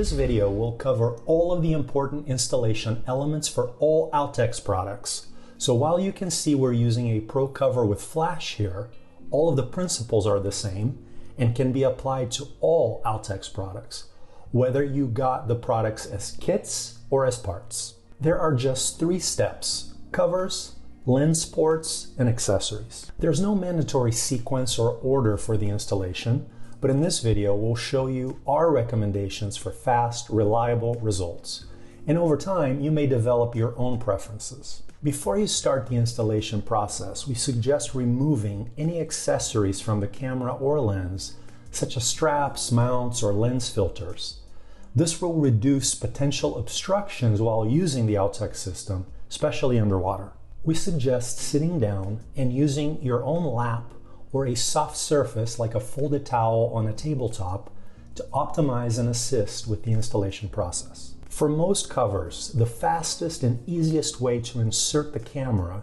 this video, we'll cover all of the important installation elements for all Outex products. So while you can see we're using a Pro cover with flash here, all of the principles are the same and can be applied to all Outex products, whether you got the products as kits or as parts. There are just 3 steps: covers, lens ports, and accessories. There's no mandatory sequence or order for the installation, but in this video, we'll show you our recommendations for fast, reliable results. And over time, you may develop your own preferences. Before you start the installation process, we suggest removing any accessories from the camera or lens, such as straps, mounts, or lens filters. This will reduce potential obstructions while using the Outex system, especially underwater. We suggest sitting down and using your own lap or a soft surface like a folded towel on a tabletop to optimize and assist with the installation process. For most covers, the fastest and easiest way to insert the camera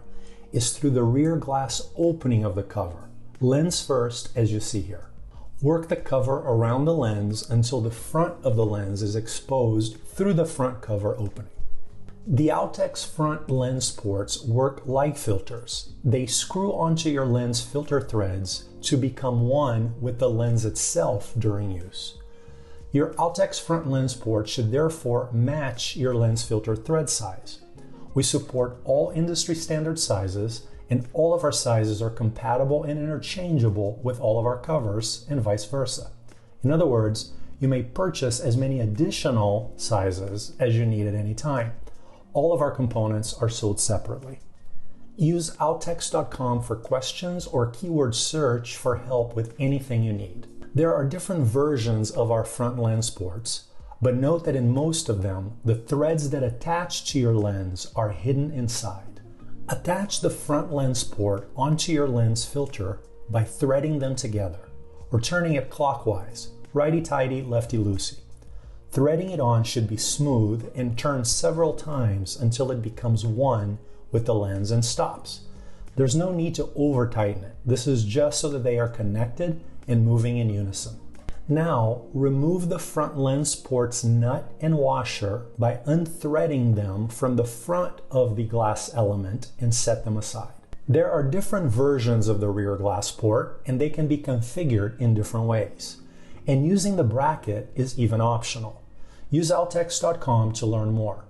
is through the rear glass opening of the cover, lens first, as you see here. Work the cover around the lens until the front of the lens is exposed through the front cover opening. The Outex front lens ports work like filters. They screw onto your lens filter threads to become one with the lens itself during use. Your Outex front lens port should therefore match your lens filter thread size. We support all industry standard sizes, and all of our sizes are compatible and interchangeable with all of our covers, and vice versa. In other words, you may purchase as many additional sizes as you need at any time. All of our components are sold separately. Use Outex.com for questions or keyword search for help with anything you need. There are different versions of our front lens ports, but note that in most of them, the threads that attach to your lens are hidden inside. Attach the front lens port onto your lens filter by threading them together, or turning it clockwise, righty-tighty, lefty-loosey. Threading it on should be smooth and turn several times until it becomes one with the lens and stops. There's no need to over-tighten it. This is just so that they are connected and moving in unison. Now, remove the front lens port's nut and washer by unthreading them from the front of the glass element and set them aside. There are different versions of the rear glass port, and they can be configured in different ways. And using the bracket is even optional. Use Outex.com to learn more.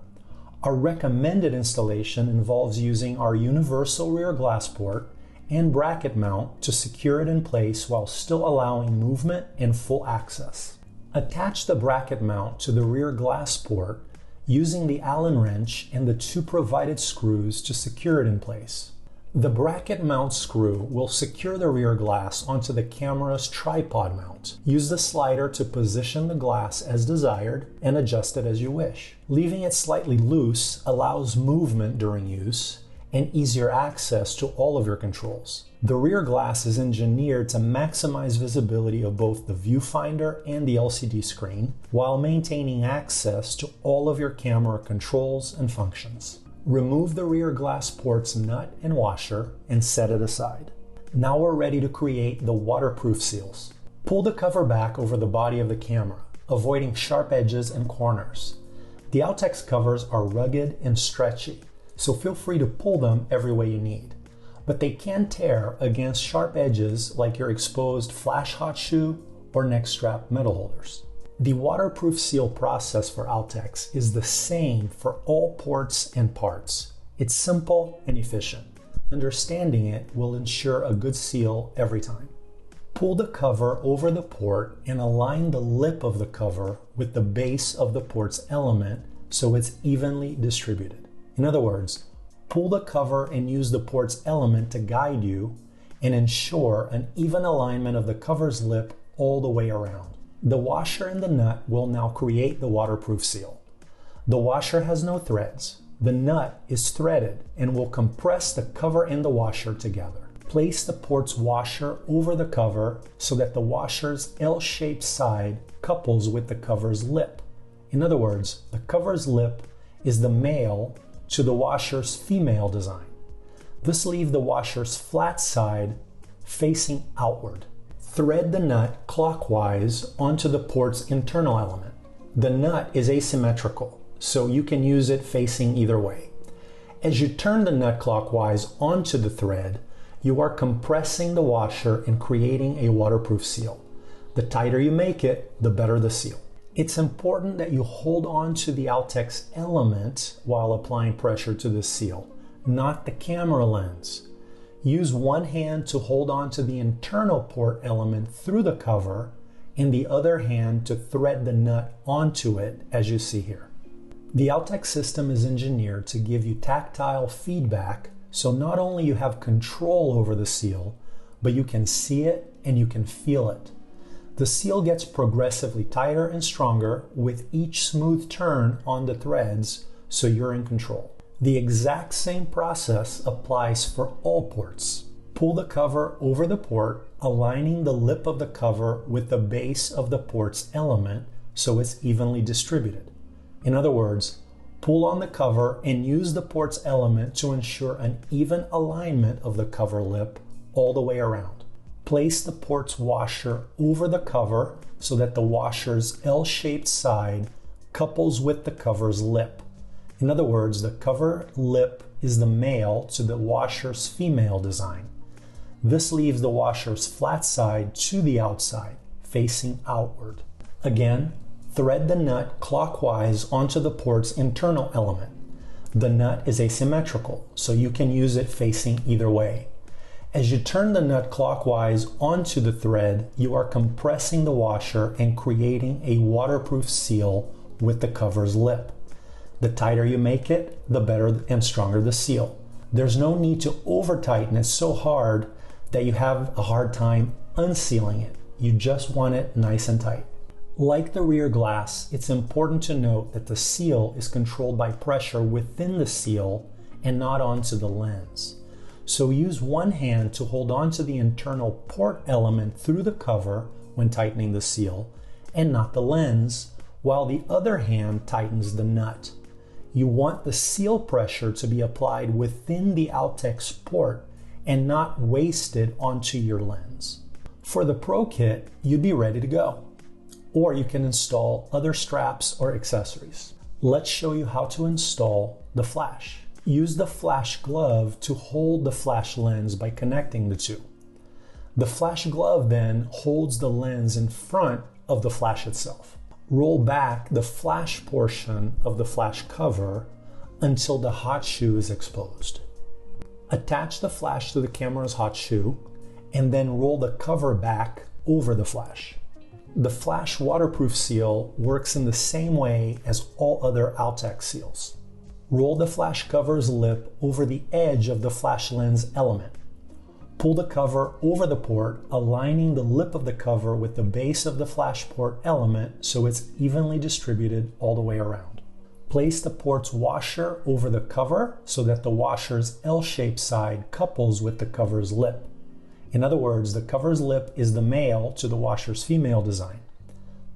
Our recommended installation involves using our universal rear glass port and bracket mount to secure it in place while still allowing movement and full access. Attach the bracket mount to the rear glass port using the Allen wrench and the 2 provided screws to secure it in place. The bracket mount screw will secure the rear glass onto the camera's tripod mount. Use the slider to position the glass as desired and adjust it as you wish. Leaving it slightly loose allows movement during use and easier access to all of your controls. The rear glass is engineered to maximize visibility of both the viewfinder and the LCD screen while maintaining access to all of your camera controls and functions. Remove the rear glass port's nut and washer and set it aside. Now we're ready to create the waterproof seals. Pull the cover back over the body of the camera, avoiding sharp edges and corners. The Outex covers are rugged and stretchy, so feel free to pull them every way you need. But they can tear against sharp edges like your exposed flash hot shoe or neck strap metal holders. The waterproof seal process for Outex is the same for all ports and parts. It's simple and efficient. Understanding it will ensure a good seal every time. Pull the cover over the port and align the lip of the cover with the base of the port's element so it's evenly distributed. In other words, pull the cover and use the port's element to guide you and ensure an even alignment of the cover's lip all the way around. The washer and the nut will now create the waterproof seal. The washer has no threads. The nut is threaded and will compress the cover and the washer together. Place the port's washer over the cover so that the washer's L-shaped side couples with the cover's lip. In other words, the cover's lip is the male to the washer's female design. This leaves the washer's flat side facing outward. Thread the nut clockwise onto the port's internal element. The nut is asymmetrical, so you can use it facing either way. As you turn the nut clockwise onto the thread, you are compressing the washer and creating a waterproof seal. The tighter you make it, the better the seal. It's important that you hold on to the Outex element while applying pressure to the seal, not the camera lens. Use one hand to hold on to the internal port element through the cover and the other hand to thread the nut onto it, as you see here. The Outex system is engineered to give you tactile feedback, so not only you have control over the seal, but you can see it and you can feel it. The seal gets progressively tighter and stronger with each smooth turn on the threads, so you're in control. The exact same process applies for all ports. Pull the cover over the port, aligning the lip of the cover with the base of the port's element so it's evenly distributed. In other words, pull on the cover and use the port's element to ensure an even alignment of the cover lip all the way around. Place the port's washer over the cover so that the washer's L-shaped side couples with the cover's lip. In other words, the cover lip is the male to the washer's female design. This leaves the washer's flat side to the outside, facing outward. Again, thread the nut clockwise onto the port's internal element. The nut is asymmetrical, so you can use it facing either way. As you turn the nut clockwise onto the thread, you are compressing the washer and creating a waterproof seal with the cover's lip. The tighter you make it, the better and stronger the seal. There's no need to over-tighten it so hard that you have a hard time unsealing it. You just want it nice and tight. Like the rear glass, it's important to note that the seal is controlled by pressure within the seal and not onto the lens. So use one hand to hold on to the internal port element through the cover when tightening the seal, and not the lens, while the other hand tightens the nut. You want the seal pressure to be applied within the Outex port and not wasted onto your lens. For the Pro Kit, you'd be ready to go. Or you can install other straps or accessories. Let's show you how to install the flash. Use the flash glove to hold the flash lens by connecting the two. The flash glove then holds the lens in front of the flash itself. Roll back the flash portion of the flash cover until the hot shoe is exposed. Attach the flash to the camera's hot shoe and then roll the cover back over the flash. The flash waterproof seal works in the same way as all other Outex seals. Roll the flash cover's lip over the edge of the flash lens element. Pull the cover over the port, aligning the lip of the cover with the base of the flash port element so it's evenly distributed all the way around. Place the port's washer over the cover so that the washer's L-shaped side couples with the cover's lip. In other words, the cover's lip is the male to the washer's female design.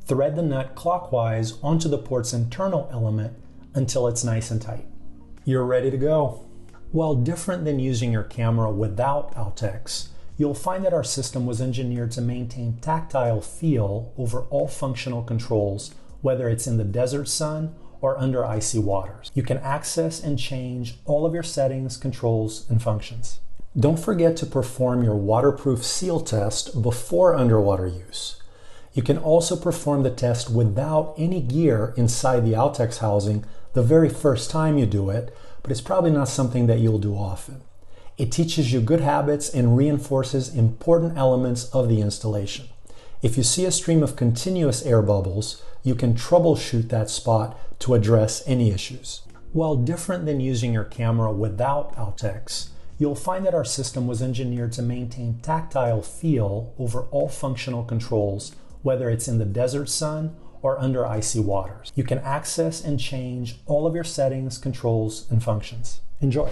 Thread the nut clockwise onto the port's internal element until it's nice and tight. You're ready to go. While different than using your camera without Outex, you'll find that our system was engineered to maintain tactile feel over all functional controls, whether it's in the desert sun or under icy waters. You can access and change all of your settings, controls, and functions. Don't forget to perform your waterproof seal test before underwater use. You can also perform the test without any gear inside the Outex housing the very first time you do it, but it's probably not something that you'll do often. It teaches you good habits and reinforces important elements of the installation. If you see a stream of continuous air bubbles, you can troubleshoot that spot to address any issues. While different than using your camera without Outex, you'll find that our system was engineered to maintain tactile feel over all functional controls, whether it's in the desert sun or under icy waters. You can access and change all of your settings, controls, and functions. Enjoy.